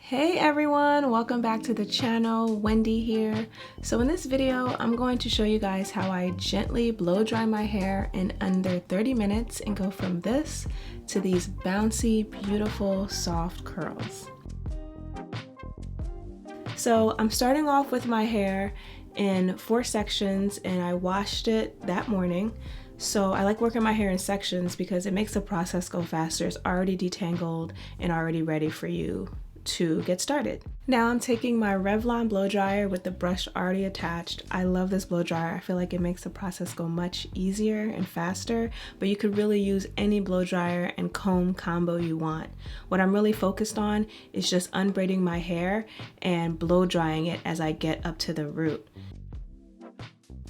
Hey everyone, welcome back to the channel. Wendy here. So in this video, I'm going to show you guys how I gently blow dry my hair in under 30 minutes and go from this to these bouncy, beautiful, soft curls. So I'm starting off with my hair in 4 sections and I washed it that morning. So I like working my hair in sections because it makes the process go faster. It's already detangled and already ready for you to get started. Now I'm taking my Revlon blow dryer with the brush already attached. I love this blow dryer. I feel like it makes the process go much easier and faster, but you could really use any blow dryer and comb combo you want. What I'm really focused on is just unbraiding my hair and blow drying it as I get up to the root.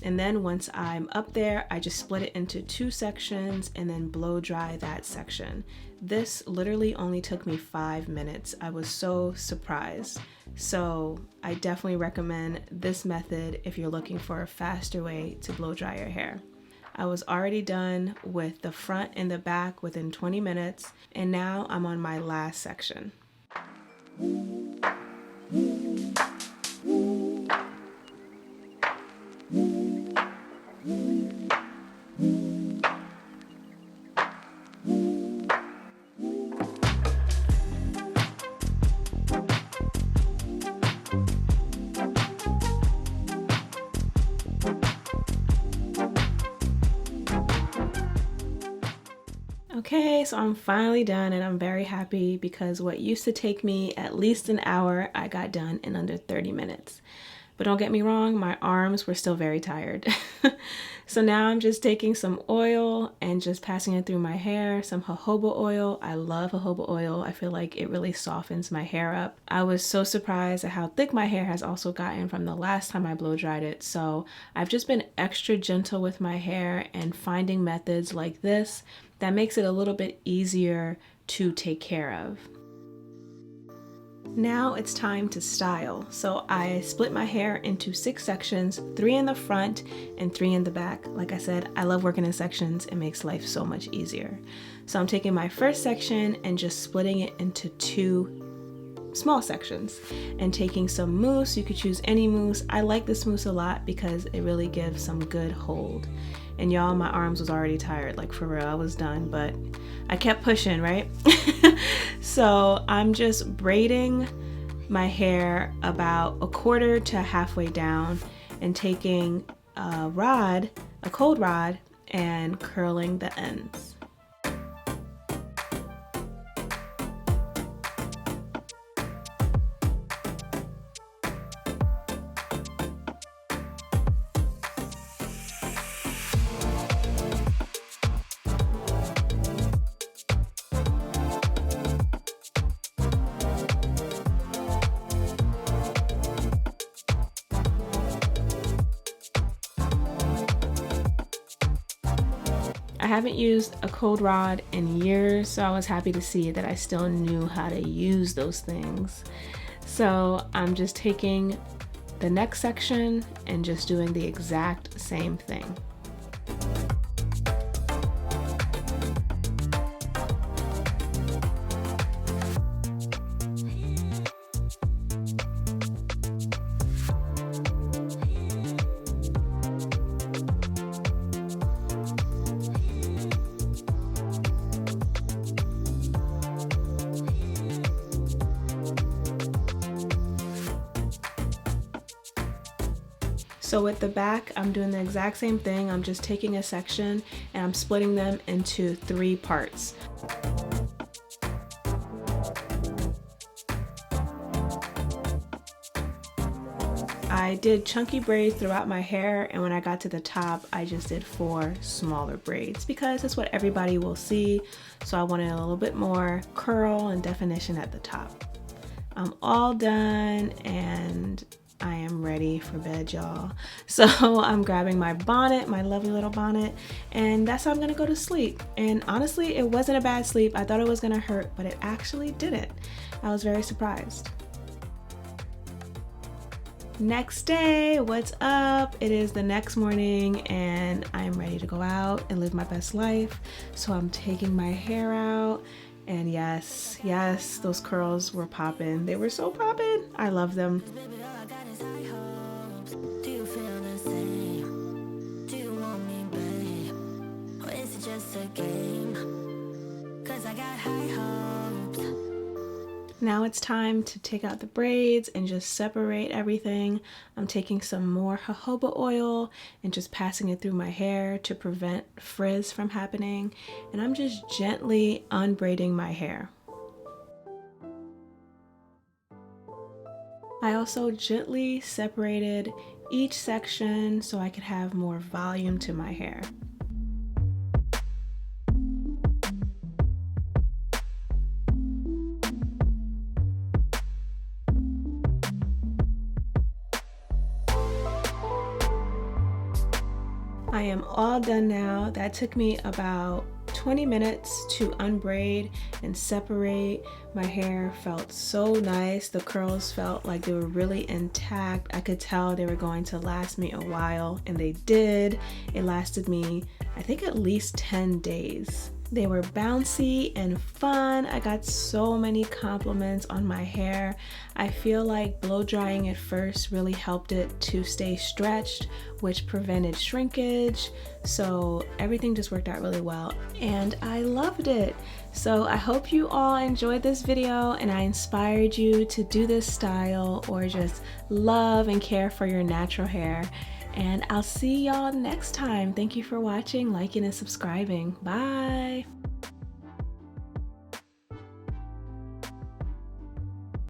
And then once I'm up there, I just split it into 2 sections and then blow dry that section. This literally only took me 5 minutes. I was so surprised. So I definitely recommend this method if you're looking for a faster way to blow dry your hair. I was already done with the front and the back within 20 minutes, and now I'm on my last section. Okay, so I'm finally done and I'm very happy because what used to take me at least an hour, I got done in under 30 minutes. But don't get me wrong, my arms were still very tired. So now I'm just taking some oil and just passing it through my hair, some jojoba oil. I love jojoba oil. I feel like it really softens my hair up. I was so surprised at how thick my hair has also gotten from the last time I blow dried it. So I've just been extra gentle with my hair and finding methods like this that makes it a little bit easier to take care of. Now it's time to style. So I split my hair into 6 sections, 3 in the front and 3 in the back. Like I said, I love working in sections. It makes life so much easier. So I'm taking my first section and just splitting it into 2 small sections and taking some mousse. You could choose any mousse. I like this mousse a lot because it really gives some good hold. And y'all, my arms was already tired, like for real, I was done, but I kept pushing, right? So I'm just braiding my hair about 1/4 to halfway down and taking a cold rod, and curling the ends. I haven't used a cold rod in years, so I was happy to see that I still knew how to use those things. So I'm just taking the next section and just doing the exact same thing. So with the back, I'm doing the exact same thing. I'm just taking a section and I'm splitting them into 3 parts. I did chunky braids throughout my hair, and when I got to the top, I just did 4 smaller braids because that's what everybody will see. So I wanted a little bit more curl and definition at the top. I'm all done and I am ready for bed, y'all. So I'm grabbing my bonnet, my lovely little bonnet, and that's how I'm gonna go to sleep. And honestly, it wasn't a bad sleep. I thought it was gonna hurt, but it actually didn't. I was very surprised. Next day, what's up? It is the next morning and I'm ready to go out and live my best life. So I'm taking my hair out And yes, yes, those curls were popping. They were so popping. I love them. Now it's time to take out the braids and just separate everything. I'm taking some more jojoba oil and just passing it through my hair to prevent frizz from happening. And I'm just gently unbraiding my hair. I also gently separated each section so I could have more volume to my hair. I am all done now. That took me about 20 minutes to unbraid and separate. My hair felt so nice. The curls felt like they were really intact. I could tell they were going to last me a while, and they did. It lasted me, I think, at least 10 days. They were bouncy and fun. I got so many compliments on my hair. I feel like blow drying it first really helped it to stay stretched, which prevented shrinkage. So everything just worked out really well and I loved it. So I hope you all enjoyed this video and I inspired you to do this style or just love and care for your natural hair. And I'll see y'all next time. Thank you for watching, liking, and subscribing. Bye.